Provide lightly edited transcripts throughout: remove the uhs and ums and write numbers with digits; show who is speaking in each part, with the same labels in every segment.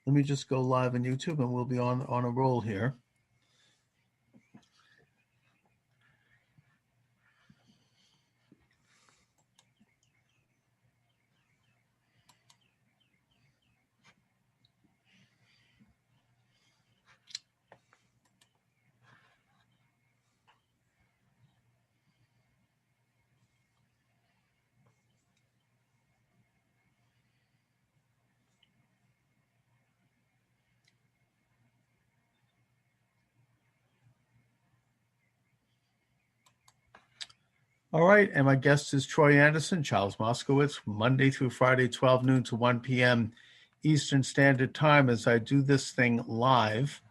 Speaker 1: Let me just go live on YouTube and we'll be on a roll here. All right, and my guest is Troy Anderson, Charles Moscowitz, Monday through Friday, 12 noon to 1 p.m. Eastern Standard Time as I do this thing live.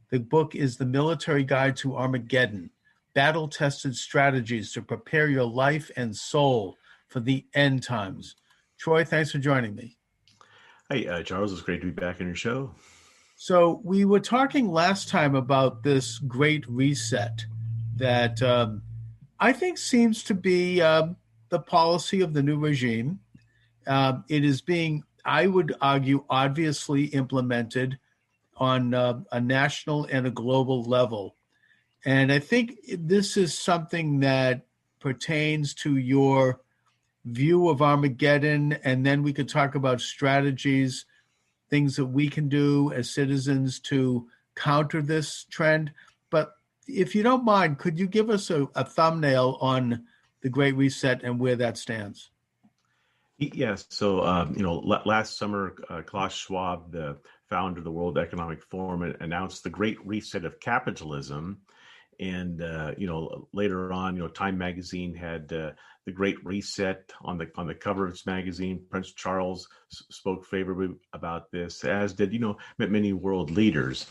Speaker 1: The book is The Military Guide to Armageddon, Battle-Tested Strategies to Prepare Your Life and Soul for the End Times. Troy, thanks for joining me.
Speaker 2: Hey, Charles, it's great to be back on your show.
Speaker 1: So we were talking last time about this great reset that I think seems to be the policy of the new regime. It is being, I would argue, obviously implemented on a national and a global level. And I think this is something that pertains to your view of Armageddon, and then we could talk about strategies, things that we can do as citizens to counter this trend. But if you don't mind, could you give us a thumbnail on the Great Reset and where that stands?
Speaker 2: Yes. So, last summer, Klaus Schwab, the founder of the World Economic Forum, announced the Great Reset of Capitalism. And, later on, Time Magazine had the Great Reset on the cover of its magazine. Prince Charles spoke favorably about this, as did, many world leaders.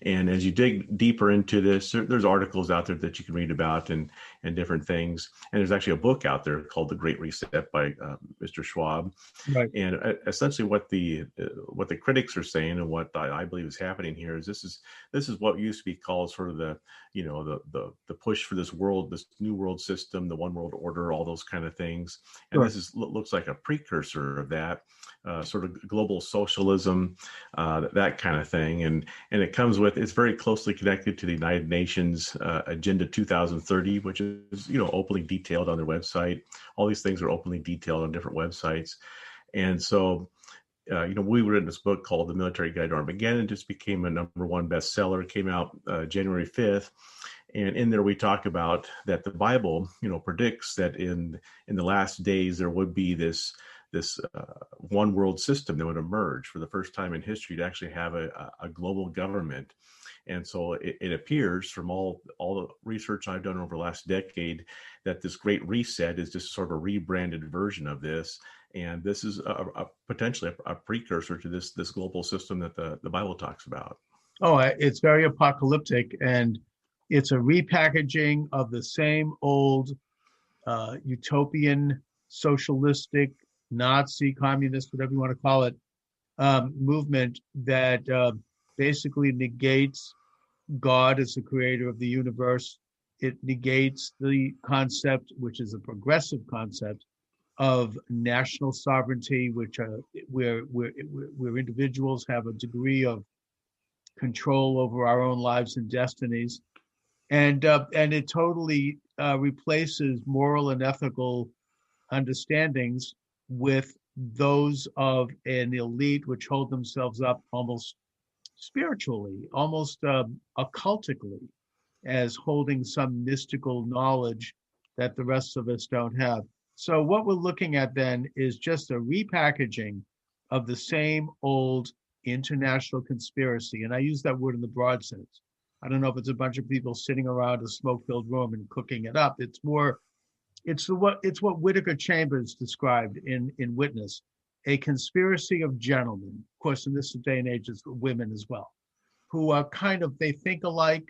Speaker 2: And as you dig deeper into this, there's articles out there that you can read about and different things. And there's actually a book out there called The Great Reset by Mr. Schwab.
Speaker 1: Right.
Speaker 2: And essentially what the critics are saying and what I believe is happening here is this is what used to be called sort of the push for this new world system, the one world order, all those kind of things. And
Speaker 1: Sure.
Speaker 2: this looks like a precursor of that, sort of global socialism, that kind of thing. And it comes with, it's very closely connected to the United Nations Agenda 2030, which is, openly detailed on their website. All these things are openly detailed on different websites. And so, we were in this book called The Military Guide to Armageddon. It just became a #1 bestseller. It came out January 5th. And in there, we talk about that the Bible, predicts that in the last days, there would be this one world system that would emerge for the first time in history to actually have a global government. And so it appears from all the research I've done over the last decade that this Great Reset is just sort of a rebranded version of this. And this is potentially a precursor to this global system that the Bible talks about.
Speaker 1: Oh, it's very apocalyptic, and it's a repackaging of the same old utopian, socialistic, Nazi, communist, whatever you want to call it, movement that basically negates God as the creator of the universe. It negates the concept, which is a progressive concept, of national sovereignty, which where individuals have a degree of control over our own lives and destinies, and it totally replaces moral and ethical understandings with those of an elite which hold themselves up almost spiritually, almost occultically, as holding some mystical knowledge that the rest of us don't have. So what we're looking at then is just a repackaging of the same old international conspiracy. And I use that word in the broad sense. I don't know if it's a bunch of people sitting around a smoke-filled room and cooking it up. It's what Whittaker Chambers described in Witness, a conspiracy of gentlemen. Of course, in this day and age, it's women as well, who are they think alike.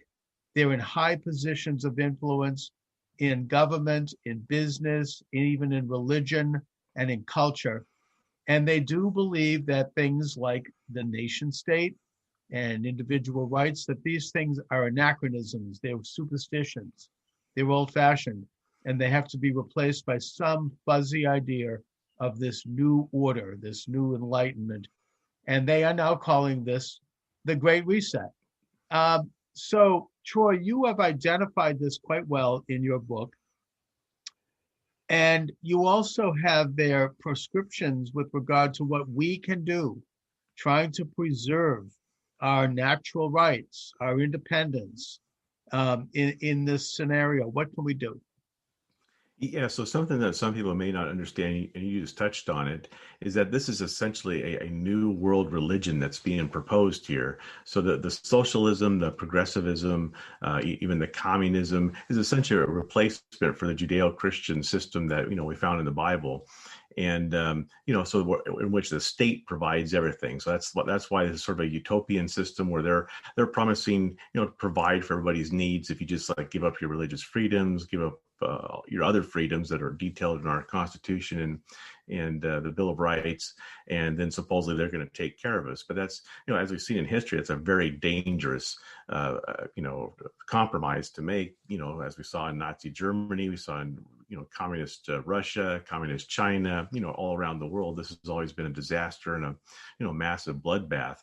Speaker 1: They're in high positions of influence in government, in business, even in religion and in culture. And they do believe that things like the nation state and individual rights, that these things are anachronisms, they're superstitions, they're old-fashioned, and they have to be replaced by some fuzzy idea of this new order, this new enlightenment. And they are now calling this the Great Reset. So, Troy, you have identified this quite well in your book. And you also have their prescriptions with regard to what we can do, trying to preserve our natural rights, our independence in this scenario. What can we do?
Speaker 2: Yeah, so something that some people may not understand, and you just touched on it, is that this is essentially a new world religion that's being proposed here. So the socialism, the progressivism, even the communism is essentially a replacement for the Judeo-Christian system that we found in the Bible. And so in which the state provides everything. So that's why this is sort of a utopian system where they're promising to provide for everybody's needs if you just like give up your religious freedoms, give up your other freedoms that are detailed in our Constitution and the Bill of Rights, and then supposedly they're going to take care of us. But that's as we've seen in history, it's a very dangerous compromise to make. As we saw in Nazi Germany, we saw in communist Russia, communist China, all around the world. This has always been a disaster and a massive bloodbath.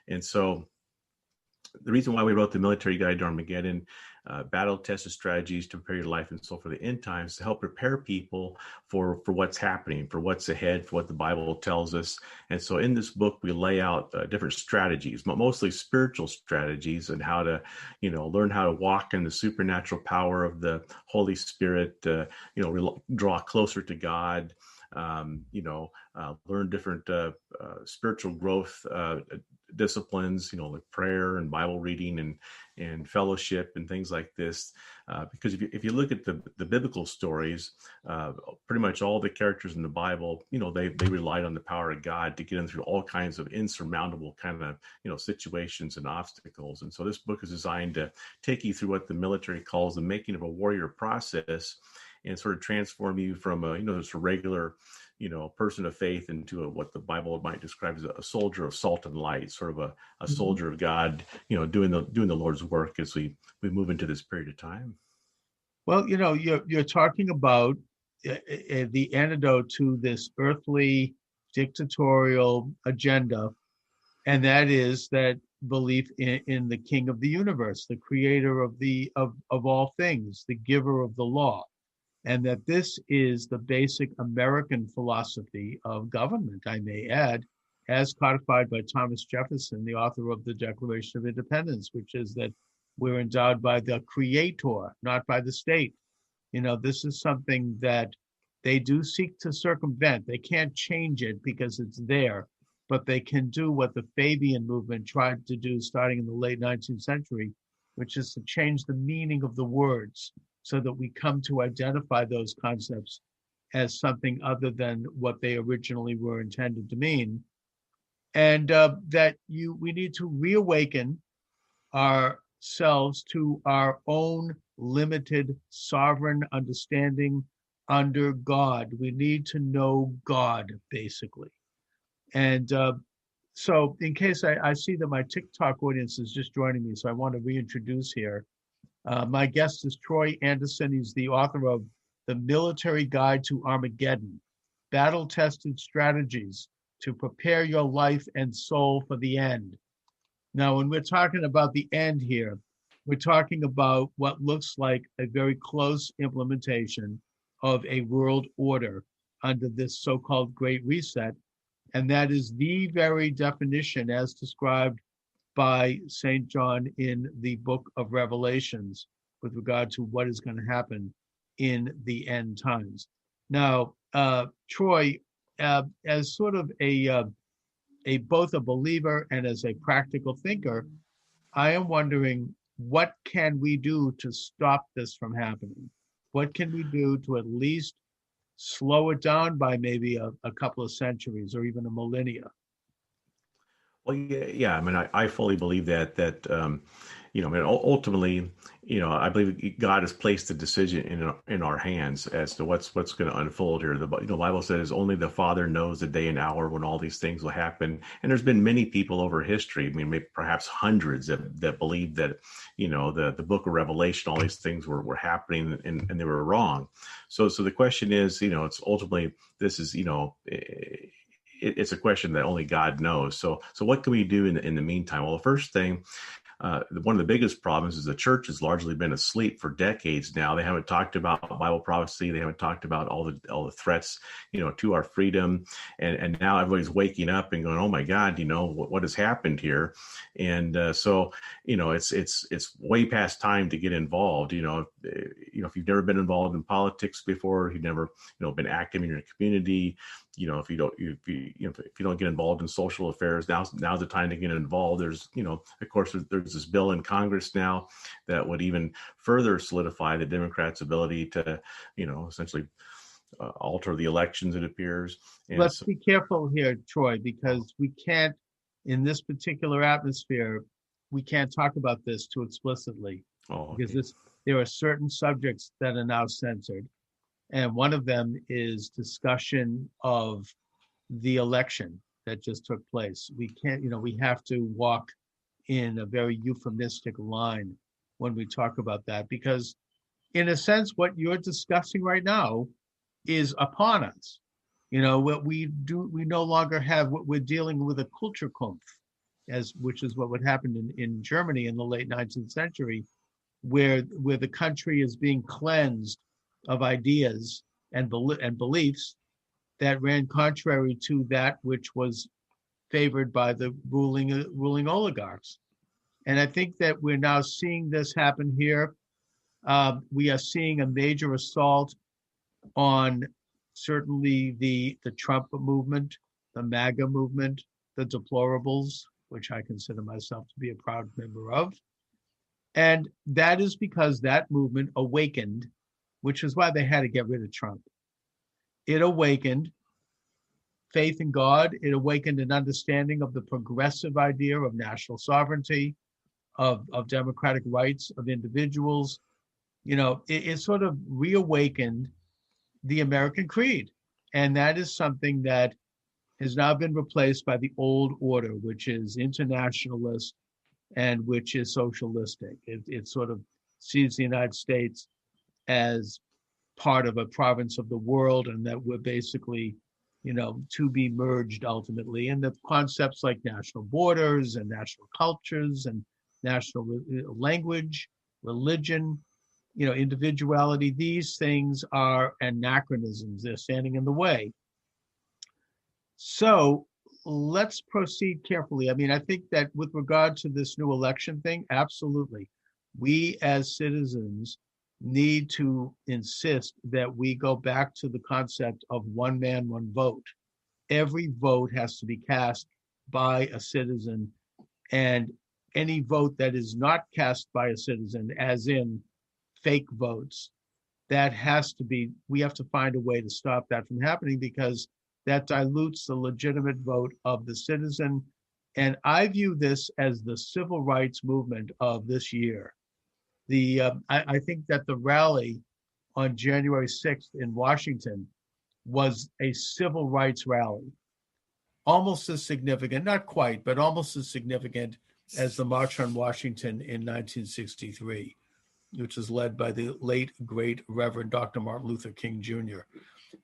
Speaker 2: And so the reason why we wrote the Military Guide to Armageddon, battle-tested strategies to prepare your life and soul for the end times, to help prepare people for what's happening, for what's ahead, for what the Bible tells us. And so in this book, we lay out different strategies, but mostly spiritual strategies, and how to, learn how to walk in the supernatural power of the Holy Spirit, draw closer to God, learn different spiritual growth disciplines, like prayer and Bible reading and fellowship and things like this. Because if you look at the biblical stories, pretty much all the characters in the Bible, they relied on the power of God to get them through all kinds of insurmountable kind of, situations and obstacles. And so this book is designed to take you through what the military calls the making of a warrior process, and sort of transform you from just a regular, person of faith into what the Bible might describe as a soldier of salt and light, sort of a soldier of God, doing the Lord's work as we move into this period of time.
Speaker 1: Well, you're talking about the antidote to this earthly dictatorial agenda, and that is that belief in the King of the universe, the creator of all things, the giver of the law. And that this is the basic American philosophy of government, I may add, as codified by Thomas Jefferson, the author of the Declaration of Independence, which is that we're endowed by the creator, not by the state. This is something that they do seek to circumvent. They can't change it because it's there, but they can do what the Fabian movement tried to do starting in the late 19th century, which is to change the meaning of the words, so that we come to identify those concepts as something other than what they originally were intended to mean. And we need to reawaken ourselves to our own limited sovereign understanding under God. We need to know God, basically. And so in case I see that my TikTok audience is just joining me, so I want to reintroduce here. My guest is Troy Anderson. He's the author of The Military Guide to Armageddon, Battle-Tested Strategies to Prepare Your Life and Soul for the End. Now, when we're talking about the end here, we're talking about what looks like a very close implementation of a world order under this so-called Great Reset. And that is the very definition as described by St. John in the book of Revelations with regard to what is going to happen in the end times. Now, Troy, as sort of a both a believer and as a practical thinker, I am wondering, what can we do to stop this from happening? What can we do to at least slow it down by maybe a couple of centuries or even a millennia?
Speaker 2: Well, yeah. I mean, I fully believe that ultimately, I believe God has placed the decision in our hands as to what's going to unfold here. The Bible says only the Father knows the day and hour when all these things will happen. And there's been many people over history, I mean, maybe perhaps hundreds that believe that, the book of Revelation, all these things were happening and they were wrong. So the question is, it's ultimately, this is, it's a question that only God knows. So what can we do in the meantime? Well, the first thing, one of the biggest problems is the church has largely been asleep for decades now. They haven't talked about Bible prophecy. They haven't talked about all the threats, to our freedom. And now everybody's waking up and going, oh my God, what has happened here? And so it's way past time to get involved. If you've never been involved in politics before, you've never been active in your community. If you don't get involved in social affairs, now's the time to get involved. There's, of course, there's this bill in Congress now that would even further solidify the Democrats' ability to, essentially alter the elections, it appears. And
Speaker 1: let's be careful here, Troy, because we can't, in this particular atmosphere, we can't talk about this too explicitly. Because there are certain subjects that are now censored. And one of them is discussion of the election that just took place. We can't, we have to walk in a very euphemistic line when we talk about that, because in a sense, what you're discussing right now is upon us. What we do, we no longer have what we're dealing with a Kulturkampf, which is what would happen in Germany in the late 19th century, where the country is being cleansed of ideas and beliefs that ran contrary to that which was favored by the ruling oligarchs. And I think that we're now seeing this happen here. We are seeing a major assault on certainly the Trump movement, the MAGA movement, the deplorables, which I consider myself to be a proud member of. And that is because that movement awakened, which is why they had to get rid of Trump. It awakened faith in God. It awakened an understanding of the progressive idea of national sovereignty, of democratic rights of individuals. It sort of reawakened the American creed. And that is something that has now been replaced by the old order, which is internationalist and which is socialistic. It sort of sees the United States as part of a province of the world, and that we're basically, to be merged ultimately. And the concepts like national borders and national cultures and national language, religion, individuality, these things are anachronisms. They're standing in the way. So let's proceed carefully. I mean, I think that with regard to this new election thing, absolutely. We as citizens need to insist that we go back to the concept of one man, one vote. Every vote has to be cast by a citizen, and any vote that is not cast by a citizen, as in fake votes, that has to be, we have to find a way to stop that from happening, because that dilutes the legitimate vote of the citizen. And I view this as the civil rights movement of this year. I think that the rally on January 6th in Washington was a civil rights rally, almost as significant, not quite, but almost as significant as the March on Washington in 1963, which was led by the late, great Reverend Dr. Martin Luther King Jr.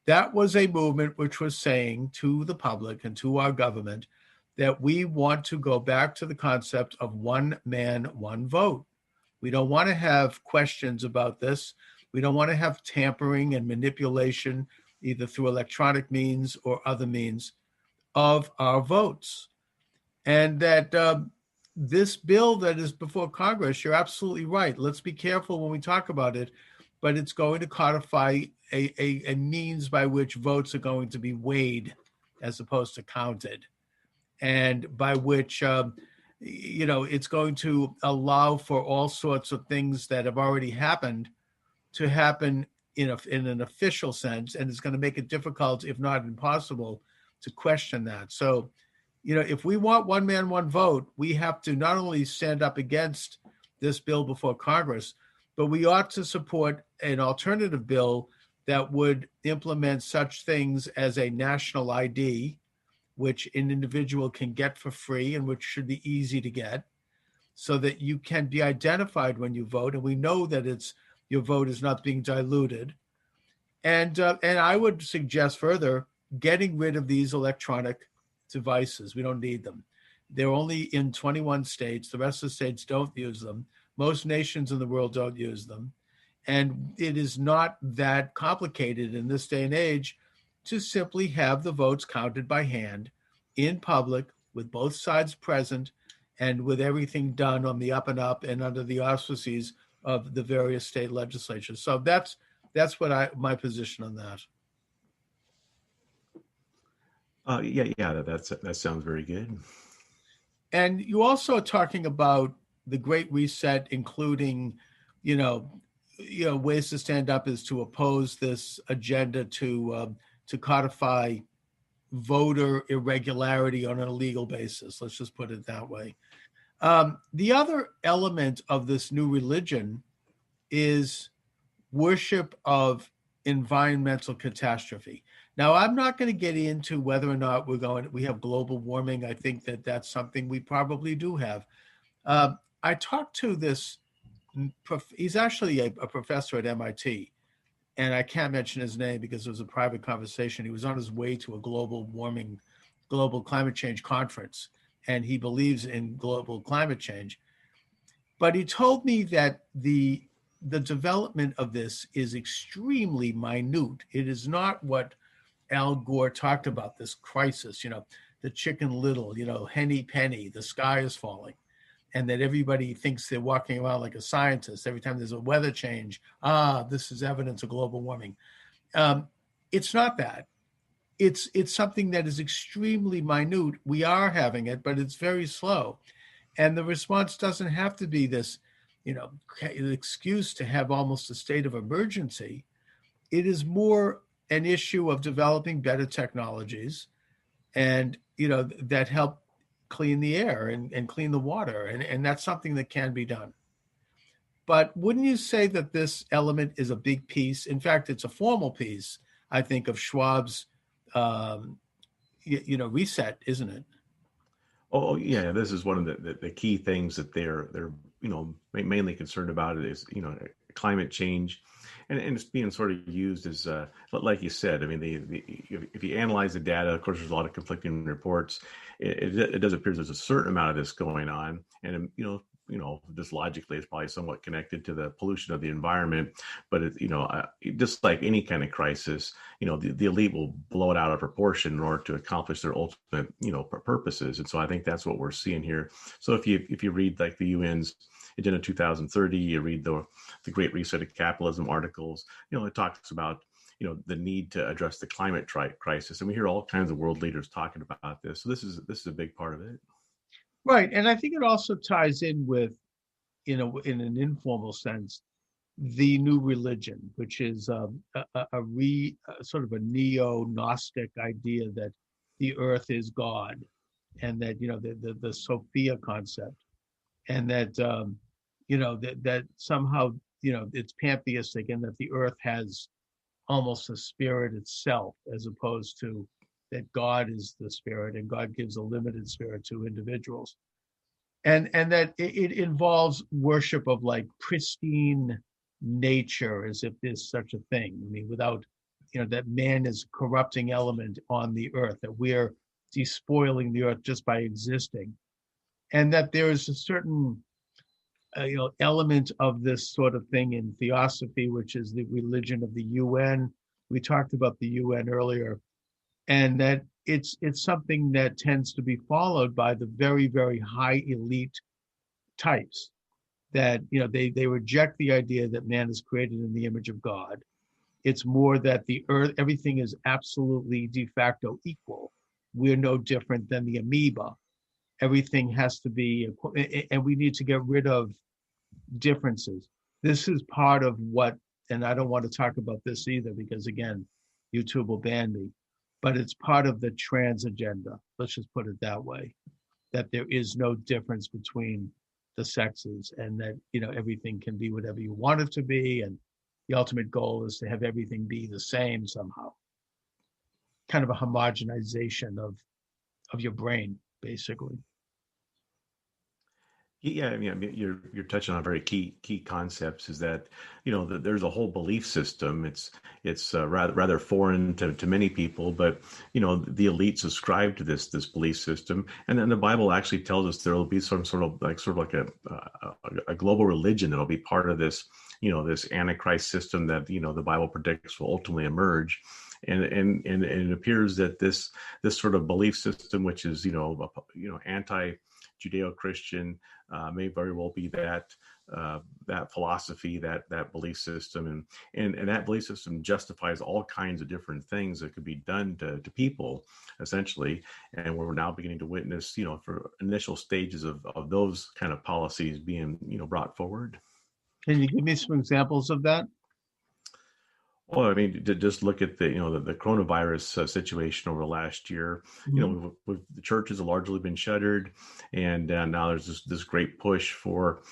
Speaker 1: That was a movement which was saying to the public and to our government that we want to go back to the concept of one man, one vote. We don't want to have questions about this. We don't want to have tampering and manipulation, either through electronic means or other means, of our votes. And that this bill that is before Congress, you're absolutely right. Let's be careful when we talk about it, but it's going to codify a means by which votes are going to be weighed as opposed to counted, and by which it's going to allow for all sorts of things that have already happened to happen in an official sense, and it's going to make it difficult, if not impossible, to question that. So, if we want one man, one vote, we have to not only stand up against this bill before Congress, but we ought to support an alternative bill that would implement such things as a national ID, which an individual can get for free and which should be easy to get, so that you can be identified when you vote, and we know that your vote is not being diluted. And I would suggest further getting rid of these electronic devices. We don't need them. They're only in 21 states. The rest of the states don't use them. Most nations in the world don't use them. And it is not that complicated in this day and age to simply have the votes counted by hand in public with both sides present and with everything done on the up and up and under the auspices of the various state legislatures. So that's my position on that.
Speaker 2: That sounds very good.
Speaker 1: And you also are talking about the Great Reset, including, ways to stand up is to oppose this agenda to codify voter irregularity on an illegal basis. Let's just put it that way. The other element of this new religion is worship of environmental catastrophe. Now, I'm not going to get into whether or not we have global warming. I think that that's something we probably do have. I talked to this, he's actually a professor at MIT, and I can't mention his name because it was a private conversation. He was on his way to a global climate change conference, and he believes in global climate change. But he told me that the development of this is extremely minute. It is not what Al Gore talked about, this crisis, the Chicken Little, henny penny, the sky is falling, and that everybody thinks they're walking around like a scientist. Every time there's a weather change, this is evidence of global warming. It's not that. It's something that is extremely minute. We are having it, but it's very slow. And the response doesn't have to be this, excuse to have almost a state of emergency. It is more an issue of developing better technologies and, that help clean the air and clean the water. And that's something that can be done. But wouldn't you say that this element is a big piece? In fact, it's a formal piece, I think, of Schwab's, reset, isn't it?
Speaker 2: Oh yeah, this is one of the key things that they're mainly concerned about is climate change, and it's being sort of used as like you said. I mean, if you analyze the data, of course, there's a lot of conflicting reports. It does appear there's a certain amount of this going on, and just logically, it's probably somewhat connected to the pollution of the environment. But just like any kind of crisis, the elite will blow it out of proportion in order to accomplish their ultimate, purposes. And so I think that's what we're seeing here. So if you read like the UN's Agenda 2030, you read the Great Reset of Capitalism articles, it talks about the need to address the climate crisis, and we hear all kinds of world leaders talking about this. So this is a big part of it.
Speaker 1: Right. And I think it also ties in with, in an informal sense, the new religion, which is sort of a neo-Gnostic idea that the earth is God, and that, the Sophia concept, and that, that somehow, it's pantheistic, and that the earth has almost a spirit itself, as opposed to that God is the spirit and God gives a limited spirit to individuals. And that it involves worship of like pristine nature, as if there's such a thing. I mean, without, that man is a corrupting element on the earth, that we're despoiling the earth just by existing. And that there is a certain, element of this sort of thing in theosophy, which is the religion of the UN. We talked about the UN earlier. And that it's something that tends to be followed by the very, very high elite types that, they reject the idea that man is created in the image of God. It's more that the earth, everything is absolutely de facto equal. We're no different than the amoeba. Everything has to be, and we need to get rid of differences. This is part of what, and I don't want to talk about this either, because again, YouTube will ban me. But it's part of the trans agenda. Let's just put it that way, that there is no difference between the sexes, and that, everything can be whatever you want it to be. And the ultimate goal is to have everything be the same somehow. Kind of a homogenization of your brain, basically.
Speaker 2: Yeah, I mean, you're touching on very key concepts. Is that that there's a whole belief system. It's rather foreign to many people, but the elite subscribe to this belief system, and then the Bible actually tells us there will be some sort of like a global religion that'll be part of this this Antichrist system that the Bible predicts will ultimately emerge. And it appears that this sort of belief system, which is anti Judeo-Christian, may very well be that philosophy, that belief system, and that belief system justifies all kinds of different things that could be done to people, essentially. And we're now beginning to witness, for initial stages of those kind of policies being brought forward.
Speaker 1: Can you give me some examples of that?
Speaker 2: Well, I mean, to just look at the coronavirus situation over the last year.
Speaker 1: Mhm.
Speaker 2: The churches have largely been shuttered, and now there's this great push for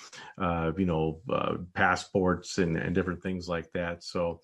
Speaker 2: passports and different things like that. So,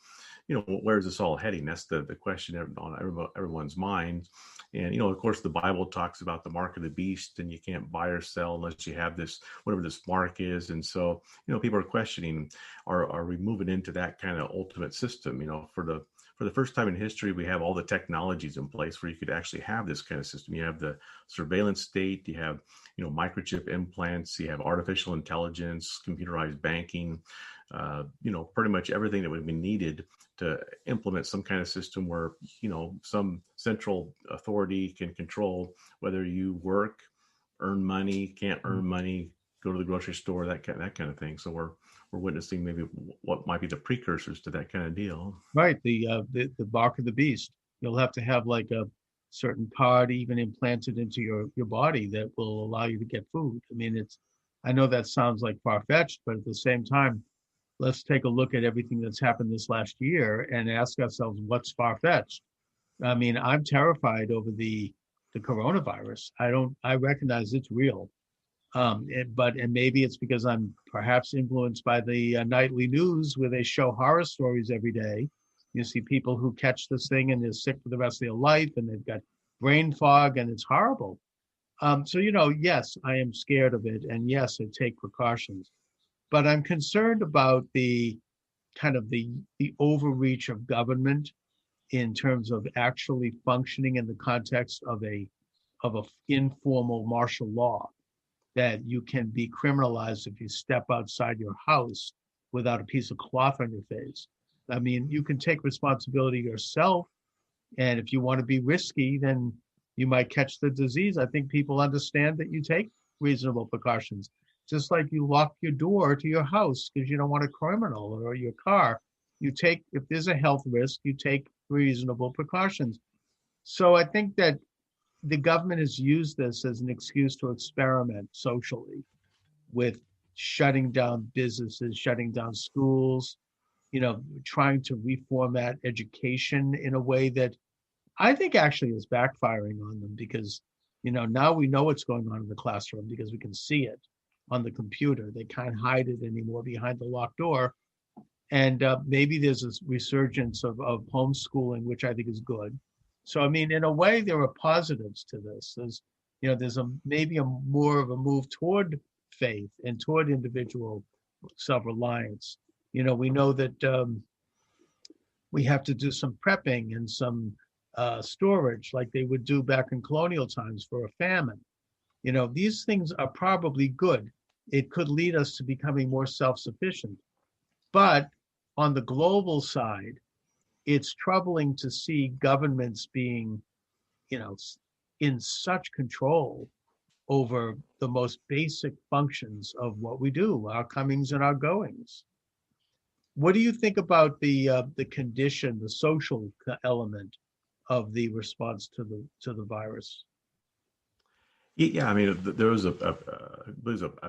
Speaker 2: where's this all heading? That's the question on everyone's mind. And of course, the Bible talks about the mark of the beast, and you can't buy or sell unless you have this, whatever this mark is. And so, people are questioning, are we moving into that kind of ultimate system? For the first time in history, we have all the technologies in place where you could actually have this kind of system. You have the surveillance state, you have microchip implants, you have artificial intelligence, computerized banking, pretty much everything that would be needed to implement some kind of system where some central authority can control whether you work, earn money, can't earn money, go to the grocery store, that kind of thing. So we're witnessing maybe what might be the precursors to that kind of deal.
Speaker 1: Right, the mark of the beast. You'll have to have like a certain card even implanted into your body that will allow you to get food. I mean, I know that sounds like far-fetched, but at the same time, let's take a look at everything that's happened this last year and ask ourselves what's far-fetched. I mean, I'm terrified over the coronavirus. I recognize it's real. And maybe it's because I'm perhaps influenced by the nightly news where they show horror stories every day. You see people who catch this thing and they're sick for the rest of their life and they've got brain fog and it's horrible. So, yes, I am scared of it. And yes, I take precautions, but I'm concerned about the kind of the overreach of government in terms of actually functioning in the context of a informal martial law, that you can be criminalized if you step outside your house without a piece of cloth on your face. I mean, you can take responsibility yourself, and if you want to be risky, then you might catch the disease. I think people understand that you take reasonable precautions, just like you lock your door to your house because you don't want a criminal, or your car. If there's a health risk, you take reasonable precautions. So I think that the government has used this as an excuse to experiment socially with shutting down businesses, shutting down schools, trying to reformat education in a way that I think actually is backfiring on them, because, now we know what's going on in the classroom because we can see it on the computer. They can't hide it anymore behind the locked door. And maybe there's this resurgence of homeschooling, which I think is good. So, I mean, in a way, there are positives to this. There's maybe a more of a move toward faith and toward individual self-reliance. We know that we have to do some prepping and some storage like they would do back in colonial times for a famine. These things are probably good. It could lead us to becoming more self-sufficient. But on the global side, it's troubling to see governments being, in such control over the most basic functions of what we do, our comings and our goings. What do you think about the condition, the social element of the response to the virus?
Speaker 2: Yeah, I mean, there was a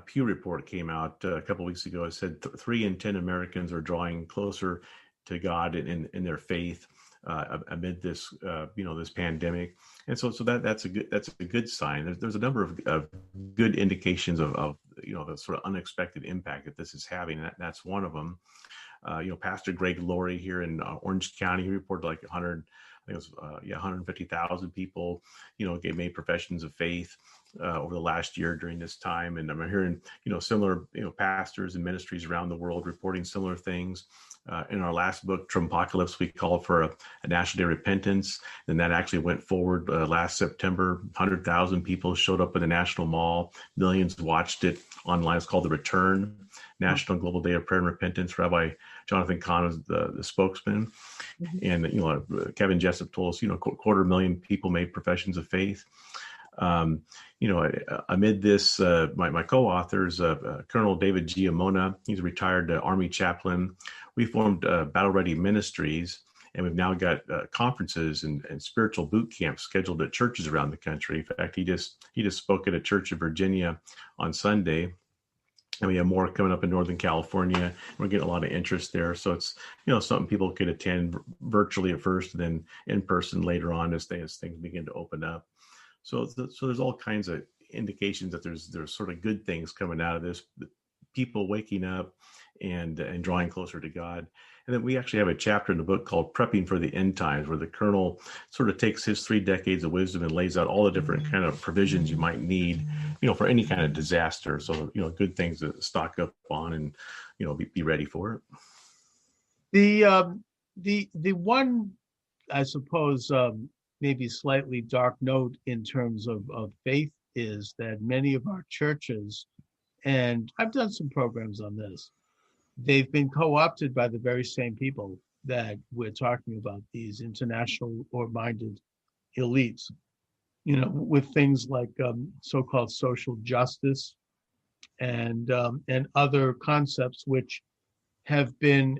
Speaker 2: Pew report came out a couple of weeks ago. It said 3 in 10 Americans are drawing closer to God in their faith amid this this pandemic, and so that's a good sign. There's a number of good indications of the sort of unexpected impact that this is having. That's one of them. Pastor Greg Laurie here in Orange County, he reported like 150,000 people, made professions of faith over the last year during this time. And I'm hearing, similar, pastors and ministries around the world reporting similar things. In our last book, Trumpocalypse, we called for a National Day of Repentance. And that actually went forward last September. 100,000 people showed up at the National Mall. Millions watched it online. It's called The Return, National Global Day of Prayer and Repentance. Rabbi Jonathan Cahn is the spokesman. And, Kevin Jessup told us, 250,000 people made professions of faith. Amid this, my co-authors, Colonel David Giamona, he's a retired Army chaplain. We formed Battle Ready Ministries, and we've now got conferences and spiritual boot camps scheduled at churches around the country. In fact, he just spoke at a church in Virginia on Sunday. And we have more coming up in Northern California. We're getting a lot of interest there. So it's, something people could attend virtually at first, and then in person later on as things begin to open up. So there's all kinds of indications that there's sort of good things coming out of this, people waking up and drawing closer to God. And then we actually have a chapter in the book called Prepping for the End Times, where the colonel sort of takes his 3 decades of wisdom and lays out all the different kind of provisions you might need, for any kind of disaster. So, good things to stock up on and, be ready for
Speaker 1: it. The one, I suppose, maybe slightly dark note in terms of faith is that many of our churches, and I've done some programs on this, they've been co-opted by the very same people that we're talking about, these international or minded elites, with things like so-called social justice and other concepts which have been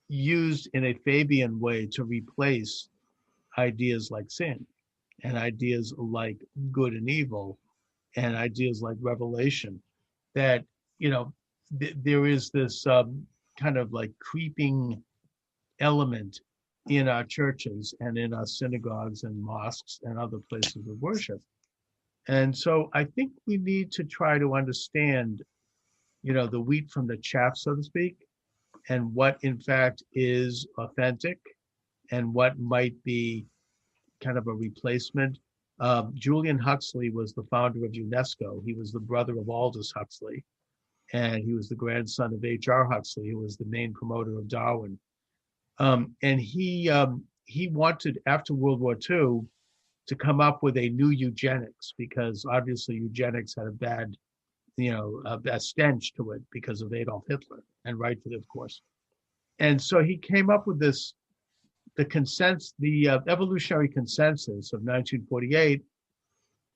Speaker 1: used in a Fabian way to replace ideas like sin and ideas like good and evil and ideas like revelation, that, there is this kind of like creeping element in our churches and in our synagogues and mosques and other places of worship. And so I think we need to try to understand, the wheat from the chaff, so to speak, and what in fact is authentic and what might be kind of a replacement. Julian Huxley was the founder of UNESCO. He was the brother of Aldous Huxley, and he was the grandson of H.R. Huxley, who was the main promoter of Darwin. And he wanted, after World War II, to come up with a new eugenics, because obviously eugenics had a bad, a stench to it because of Adolf Hitler, and rightfully, of course. And so he came up with the evolutionary consensus of 1948,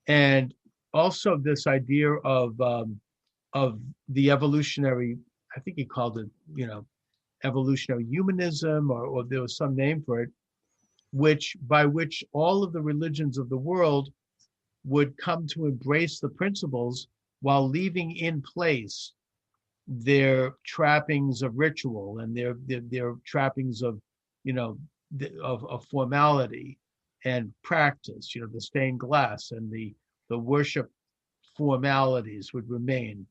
Speaker 1: and also this idea of the evolutionary, I think he called it, evolutionary humanism, or there was some name for it, by which all of the religions of the world would come to embrace the principles while leaving in place their trappings of ritual and their trappings of, of formality and practice. The stained glass and the worship formalities would remain,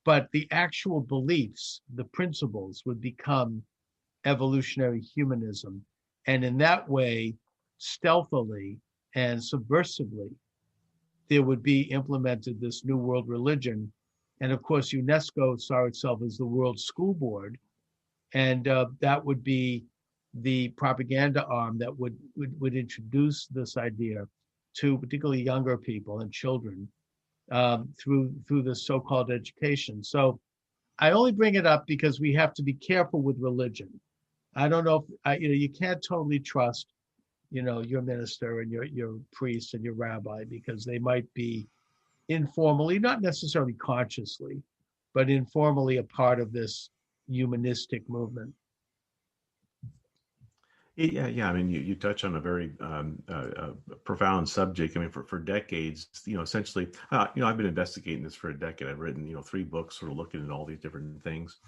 Speaker 1: but the actual beliefs, the principles, would become evolutionary humanism. And in that way, stealthily and subversively, there would be implemented this new world religion. And of course, UNESCO saw itself as the World School Board, and that would be the propaganda arm that would introduce this idea to particularly younger people and children through the so-called education. So I only bring it up because we have to be careful with religion. I don't know if you can't totally trust, your minister and your priest and your rabbi, because they might be informally, not necessarily consciously, but informally a part of this humanistic movement.
Speaker 2: Yeah. I mean, you touch on a very profound subject. I mean, for decades, essentially, I've been investigating this for a decade. I've written, 3 books, sort of looking at all these different things,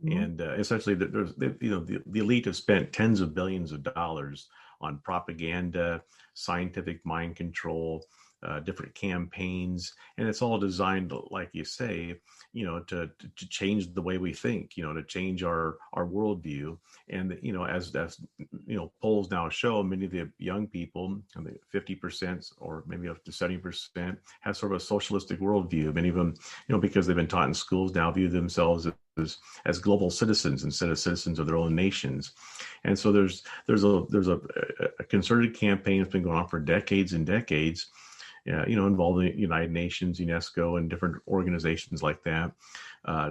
Speaker 2: and essentially, there's the elite have spent tens of billions of dollars on propaganda, scientific mind control, different campaigns, and it's all designed, like you say, to change the way we think, to change our worldview. And as polls now show, many of the young people, 50% or maybe up to 70%, have sort of a socialistic worldview. Many of them, because they've been taught in schools, now view themselves as global citizens instead of citizens of their own nations. And so there's a concerted campaign that's been going on for decades and decades, involving the United Nations, UNESCO, and different organizations like that,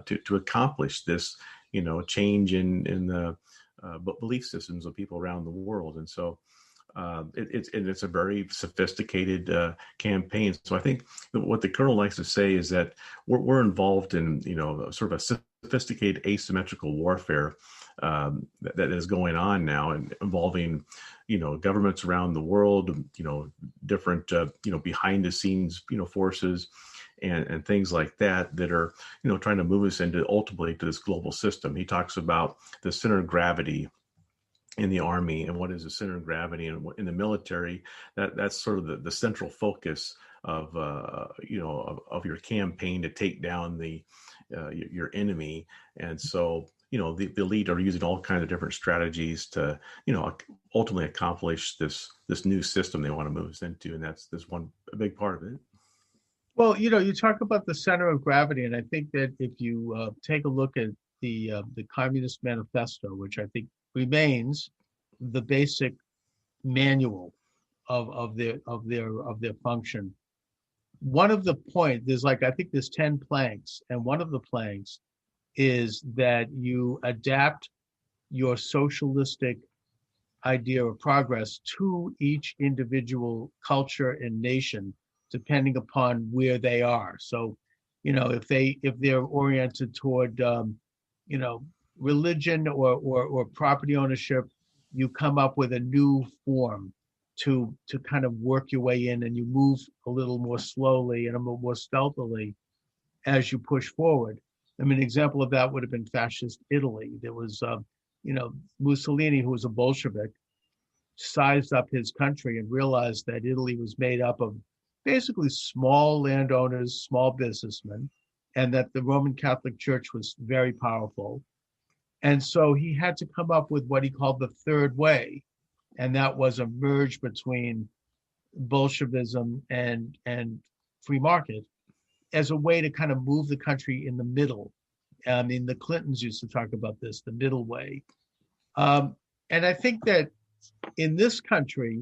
Speaker 2: to accomplish this, change in the belief systems of people around the world. And so it's a very sophisticated campaign. So I think what the Colonel likes to say is that we're involved in, sort of a sophisticated asymmetrical warfare that is going on now, and involving, governments around the world, different, behind the scenes, forces and things like that are, trying to move us into ultimately to this global system. He talks about the center of gravity in the Army, and what is the center of gravity in the military. That's sort of the central focus of your campaign to take down your enemy. And so the elite are using all kinds of different strategies to ultimately accomplish this new system they want to move us into, and that's a big part of it.
Speaker 1: Well, you talk about the center of gravity, and I think that if you take a look at the Communist Manifesto, which I think remains the basic manual of their function. One of the points, I think there's 10 planks, and one of the planks is that you adapt your socialistic idea of progress to each individual culture and nation, depending upon where they are. So, if they're oriented toward, religion or property ownership, you come up with a new form to kind of work your way in, and you move a little more slowly and a little more stealthily as you push forward. I mean, an example of that would have been fascist Italy. There was, Mussolini, who was a Bolshevik, sized up his country and realized that Italy was made up of basically small landowners, small businessmen, and that the Roman Catholic Church was very powerful. And so he had to come up with what he called the third way. And that was a merge between Bolshevism and free market as a way to kind of move the country in the middle. I mean, the Clintons used to talk about this, the middle way. And I think that in this country,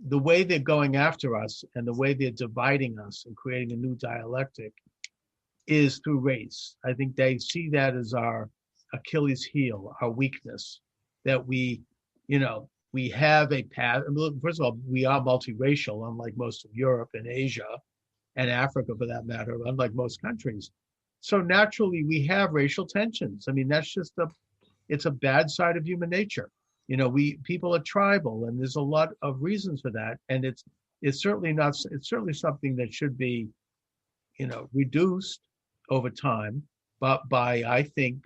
Speaker 1: the way they're going after us and the way they're dividing us and creating a new dialectic is through race. I think they see that as our Achilles heel, our weakness, that we have a path. First of all, we are multiracial, unlike most of Europe and Asia and Africa, for that matter, unlike most countries. So naturally, we have racial tensions. I mean, that's just it's a bad side of human nature. People are tribal, and there's a lot of reasons for that. And it's certainly something that should be, reduced over time, but by, I think,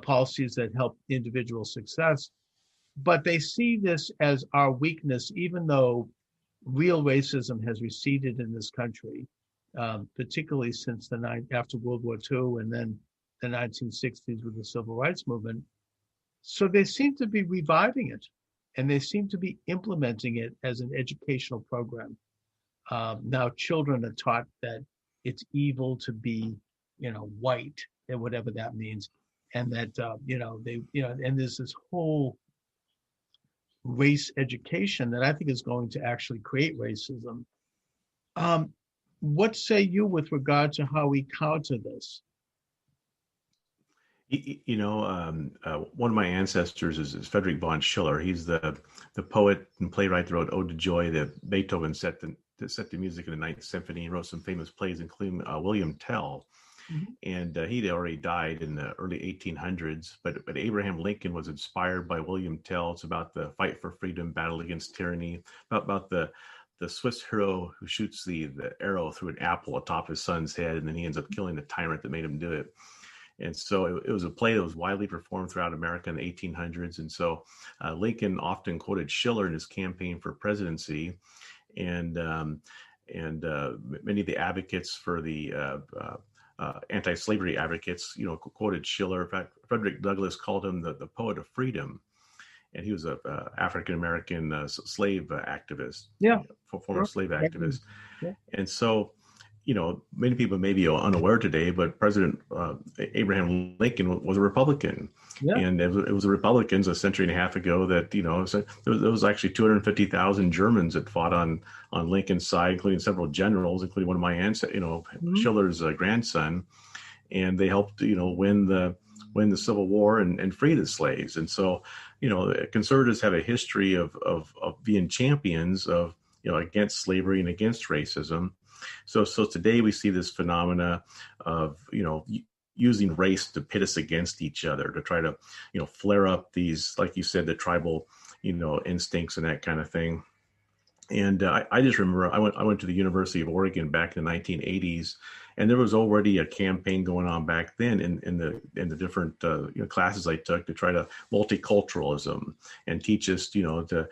Speaker 1: policies that help individual success. But they see this as our weakness, even though real racism has receded in this country, particularly since after World War II and then the 1960s with the Civil Rights Movement. So they seem to be reviving it, and they seem to be implementing it as an educational program. Now children are taught that it's evil to be, white, and whatever that means. And that, and there's this whole race education that I think is going to actually create racism. What say you with regard to how we counter this?
Speaker 2: One of my ancestors is Friedrich von Schiller. He's the poet and playwright that wrote Ode to Joy, that Beethoven set the music in the Ninth Symphony, and wrote some famous plays, including William Tell. Mm-hmm. And he'd already died in the early 1800s, but Abraham Lincoln was inspired by William Tell. It's about the fight for freedom, battle against tyranny, about the Swiss hero who shoots the arrow through an apple atop his son's head, and then he ends up killing the tyrant that made him do it. And so it was a play that was widely performed throughout America in the 1800s. And so Lincoln often quoted Schiller in his campaign for presidency. And many of the advocates for the anti-slavery advocates, quoted Schiller. In fact, Frederick Douglass called him the poet of freedom, and he was a African-American slave activist, former slave activist.
Speaker 1: Yeah.
Speaker 2: And so, many people may be unaware today, but President Abraham Lincoln was a Republican.
Speaker 1: Yeah.
Speaker 2: And it was the Republicans a century and a half ago that, so there was actually 250,000 Germans that fought on Lincoln's side, including several generals, including one of my ancestors, Schiller's grandson. And they helped, win the Civil War and free the slaves. And so, conservatives have a history of being champions of, against slavery and against racism. So today we see this phenomena of, using race to pit us against each other, to try to, flare up these, like you said, the tribal, instincts and that kind of thing. And I just remember I went to the University of Oregon back in the 1980s, and there was already a campaign going on back then in the different classes I took to try to multiculturalism and teach us to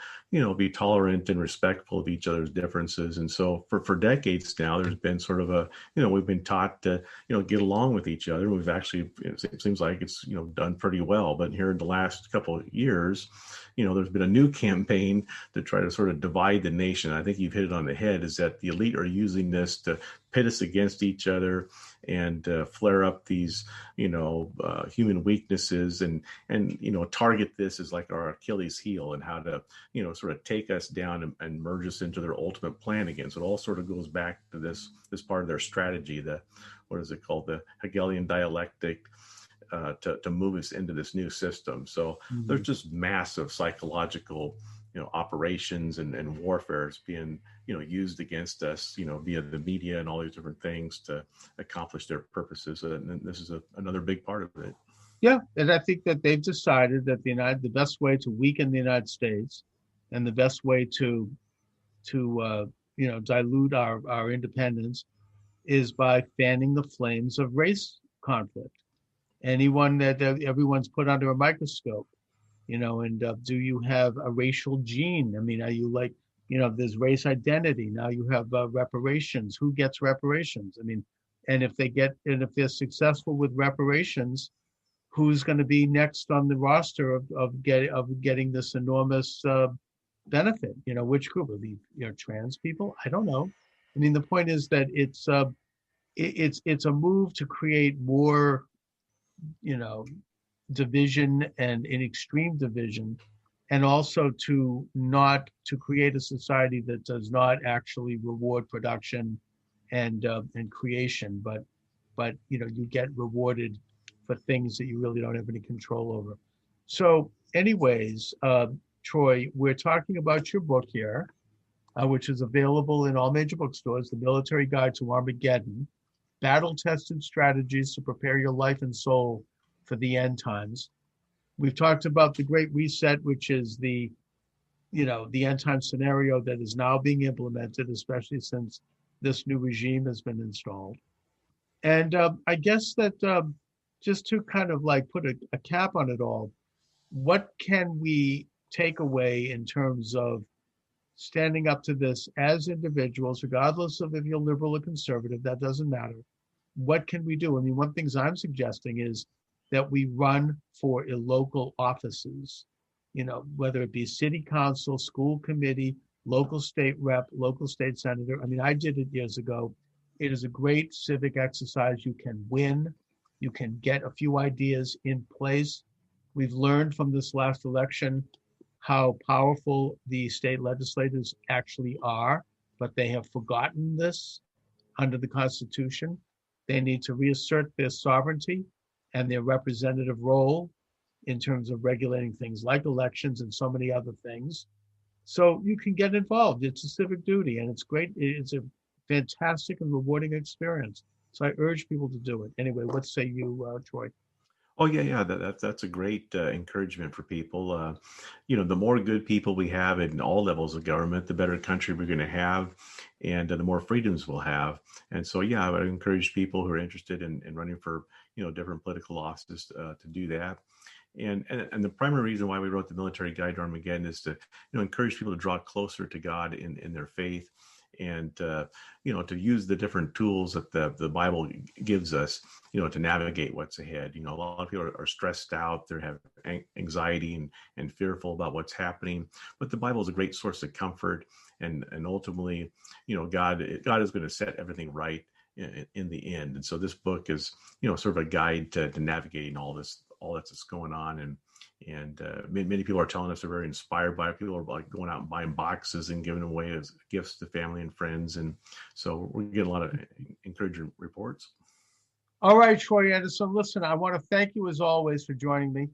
Speaker 2: be tolerant and respectful of each other's differences. And so for decades now, there's been sort of we've been taught to get along with each other. We've actually, it seems like it's done pretty well. But here in the last couple of years, there's been a new campaign to try to sort of divide the nation. I think you've hit it on the head, is that the elite are using this to pit us against each other and flare up these, human weaknesses and target this as like our Achilles heel and how to, sort of take us down and merge us into their ultimate plan again. So it all sort of goes back to this part of their strategy, what is it called? The Hegelian dialectic, to move us into this new system. So there's just massive psychological, operations and warfare being, used against us, via the media and all these different things to accomplish their purposes. And this is another big part of it.
Speaker 1: Yeah, and I think that they've decided that the best way to weaken the United States and the best way to dilute our independence is by fanning the flames of race conflict. Anyone that everyone's put under a microscope, and do you have a racial gene? I mean, are you like, there's race identity. Now you have reparations. Who gets reparations? I mean, and if they're successful with reparations, who's going to be next on the roster of getting this enormous benefit? Which group? Are these trans people? I don't know. I mean, the point is that it's a move to create more division and in extreme division, and also to create a society that does not actually reward production and creation, but you get rewarded for things that you really don't have any control over. So anyways, Troy, we're talking about your book here, which is available in all major bookstores, The Military Guide to Armageddon, Battle-Tested Strategies to Prepare Your Life and Soul for the End Times. We've talked about the Great Reset, which is the end time scenario that is now being implemented, especially since this new regime has been installed. And I guess that just to kind of like put a cap on it all, what can we take away in terms of standing up to this as individuals, regardless of if you're liberal or conservative, that doesn't matter. What can we do? I mean, one thing I'm suggesting is that we run for local offices, whether it be city council, school committee, local state rep, local state senator. I mean, I did it years ago. It is a great civic exercise. You can win. You can get a few ideas in place. We've learned from this last election how powerful the state legislators actually are, but they have forgotten this under the Constitution. They need to reassert their sovereignty and their representative role in terms of regulating things like elections and so many other things. So you can get involved. It's a civic duty, and it's great. It's a fantastic and rewarding experience. So I urge people to do it. Anyway, what say you, Troy?
Speaker 2: Oh yeah. That's a great encouragement for people. The more good people we have in all levels of government, the better country we're going to have, and the more freedoms we'll have. And so, yeah, I would encourage people who are interested in running for different political offices to do that. And the primary reason why we wrote the Military Guide to Armageddon is to encourage people to draw closer to God in their faith, and to use the different tools that the Bible gives us, to navigate what's ahead. A lot of people are stressed out, they have anxiety and fearful about what's happening, but the Bible is a great source of comfort, and ultimately, God is going to set everything right in the end. And so this book is, sort of a guide to navigating all that's going on. And many people are telling us they're very inspired by it. People are like going out and buying boxes and giving them away as gifts to family and friends. And so we're getting a lot of encouraging reports.
Speaker 1: All right, Troy Anderson, listen, I want to thank you as always for joining me.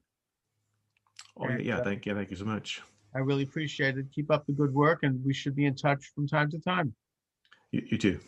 Speaker 2: Oh, yeah. Thank you so much.
Speaker 1: I really appreciate it. Keep up the good work, and we should be in touch from time to time.
Speaker 2: You too.